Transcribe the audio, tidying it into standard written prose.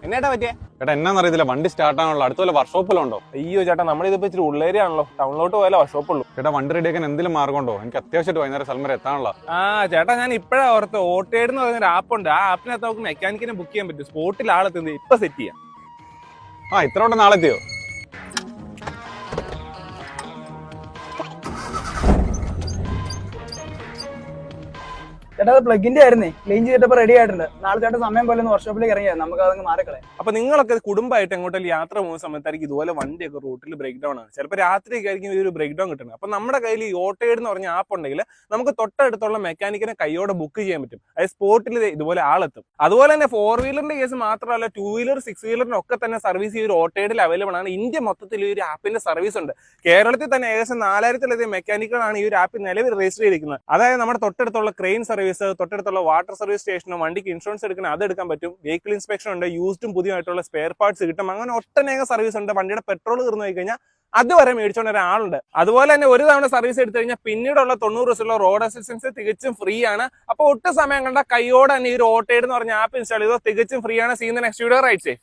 എന്നേട്ടാ പറ്റിയേ? ചേട്ടാ എന്നാന്നറിയത്തില്ല, വണ്ടി സ്റ്റാർട്ട് ആണല്ലോ. അടുത്ത വർക്ക്ഷോപ്പിലുണ്ടോ? അയ്യോ ചേട്ടാ, നമ്മളിതിപ്പോ ഇച്ചിരി ഉള്ളേരിയാണല്ലോ, ടൗണിലോട്ട് പോയാലോ വർക്ക്ഷോപ്പുള്ളൂ. ചേട്ടാ വണ്ടി റെഡിയാക്കാൻ എന്തെങ്കിലും മാർഗമുണ്ടോ? എനിക്ക് അത്യാവശ്യമായിട്ട് വൈകുന്നേരം സ്ഥലം വരെ എത്താനുള്ള. ചേട്ടാ ഞാൻ ഇപ്പഴാ ഓർത്ത് ഓട്ടേഡ് എന്ന് പറയുന്ന ഒരു ആപ്പ് ഉണ്ട്. ആ ആപ്പിനകത്ത് നമുക്ക് മെക്കാനിക്കിനെ ബുക്ക് ചെയ്യാൻ പറ്റും. സ്പോട്ടിൽ ആളെത്തുന്നത് ഇപ്പൊ സെറ്റ് ചെയ്യാം. ഇത്ര കൊണ്ട് നാളെ എത്തിയോ? ചേട്ടാ അത് പ്ലഗിന്റെ ആയിരുന്നേ, ക്ലീൻ ചെയ്തിട്ടപ്പോ റെഡി ആയിട്ടുണ്ട്. നാളെ ചേട്ടൻ സമയം പോലെ ഒന്ന് വർക്ക്ഷോപ്പിലേക്ക് ഇറങ്ങിയാൽ നമുക്ക് അതങ്ങ് മാറിക്കളെ. അപ്പൊ നിങ്ങളൊക്കെ കുടുംബമായിട്ട് എങ്ങോട്ടെങ്കിലും യാത്ര പോകുന്ന സമയത്തായിരിക്കും ഇതുപോലെ വണ്ടിയൊക്കെ റൂട്ടിൽ ബ്രേക്ക് ഡൗൺ ആണ്. ചിലപ്പോൾ രാത്രിയൊക്കെ ആയിരിക്കും ഈ ഒരു ബ്രേക്ക് ഡൗൺ കിട്ടുന്നത്. അപ്പൊ നമ്മുടെ കയ്യിൽ ഈ ഓട്ടോയേഡ് എന്ന് പറഞ്ഞ ആപ്പ് ഉണ്ടെങ്കിൽ നമുക്ക് തൊട്ടടുത്തുള്ള മെക്കാനിക്കിനെ കൈയോടെ ബുക്ക് ചെയ്യാൻ പറ്റും. അതായത് സ്പോട്ടിൽ ഇതുപോലെ ആളെത്തും. അതുപോലെ തന്നെ 4 വീലറിന്റെ കേസ് മാത്രമല്ല, 2 വീലർ 6 വീലറിന് ഒക്കെ തന്നെ സർവീസ് ഈ ഒരു ഓട്ടോയേഡിൽ അവൈലബിൾ ആണ്. ഇന്ത്യ മൊത്തത്തിൽ ഈ ഒരു ആപ്പിന്റെ സർവീസ് ഉണ്ട്. കേരളത്തിൽ തന്നെ ഏകദേശം 4000-ലധികം മെക്കാനിക്കുകളാണ് ഈ ഒരു ആപ്പിൽ നിലവിൽ രജിസ്റ്റർ ചെയ്തിരിക്കുന്നത്. അതായത് നമ്മുടെ തൊട്ടടുത്തുള്ള ക്രെയിൻ സർവീസ്, തൊട്ടടുത്തുള്ള വാട്ടർ സർവീസ് സ്റ്റേഷനും, വണ്ടിക്ക് ഇൻഷുറൻസ് എടുക്കണം അത് എടുക്കാൻ പറ്റും. വെഹിക്കിൾ ഇൻസ്പെക്ഷൻ ഉണ്ട്, യൂസ്ഡും പുതിയതായിട്ടുള്ള സ്പെയർ പാർട്സ് കിട്ടും. അങ്ങനെ ഒട്ടനേകം സർവീസ് ഉണ്ട്. വണ്ടിയുടെ പെട്രോൾ തീർന്നു പോയി കഴിഞ്ഞാൽ അതുവരെ മേടിച്ചോണ്ട് ഒരാളുണ്ട്. അതുപോലെ തന്നെ ഒരു തവണ സർവീസ് എടുത്തു കഴിഞ്ഞാൽ പിന്നീടുള്ള 90 ദിവസമുള്ള റോഡ് അസിസ്റ്റൻസ് തികച്ചും ഫ്രീ ആണ്. അപ്പൊ ഒട്ടും സമയം കണ്ട കൈയോടെ തന്നെ ഈ ഒരു ഓട്ടോയേഡ് എന്ന് പറഞ്ഞ ആപ്പ് ഇൻസ്റ്റാൾ ചെയ്തോ, തികച്ചും ഫ്രീ ആണ്. See the next video. Right safe.